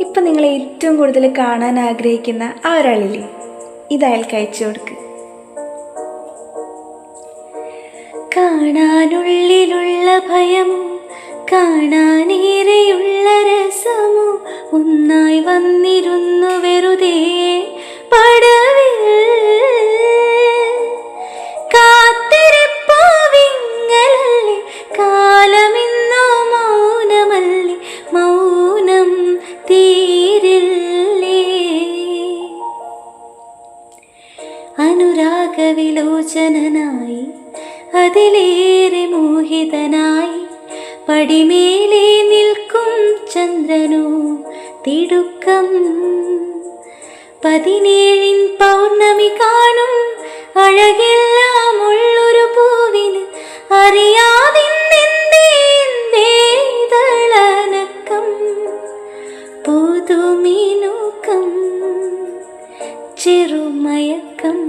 ഇപ്പം നിങ്ങൾ ഏറ്റവും കൂടുതൽ കാണാൻ ആഗ്രഹിക്കുന്ന ആ ഒരാളില്ലേ, ഇത് അയാൾക്ക് അയച്ചു കൊടുക്ക്. കാണാനുള്ളിലുള്ള ഭയമോ കാണാനേറെയുള്ള രസമോ ഒന്നായി വന്നിരുന്നു വെറുതെ പടവിൽ. കാത്തിരിപ്പാവിങ്ങലല്ലേ കാലമിന്നോ മൗനമല്ലേ, മൗനം തീരില്ലേ. അനുരാഗവിലോചനായി അതിലേറെ മോഹിതനായി പടിമേലെ നിൽക്കും ചന്ദ്രനോ തിടുക്കം. 17 പൗർണമി കാണും അഴകെല്ലാം ഉള്ളൊരു പൂവിന് അറിയാതിന്നേതളനക്കം. പുതുമിനുക്കം ചെറുമയക്കം.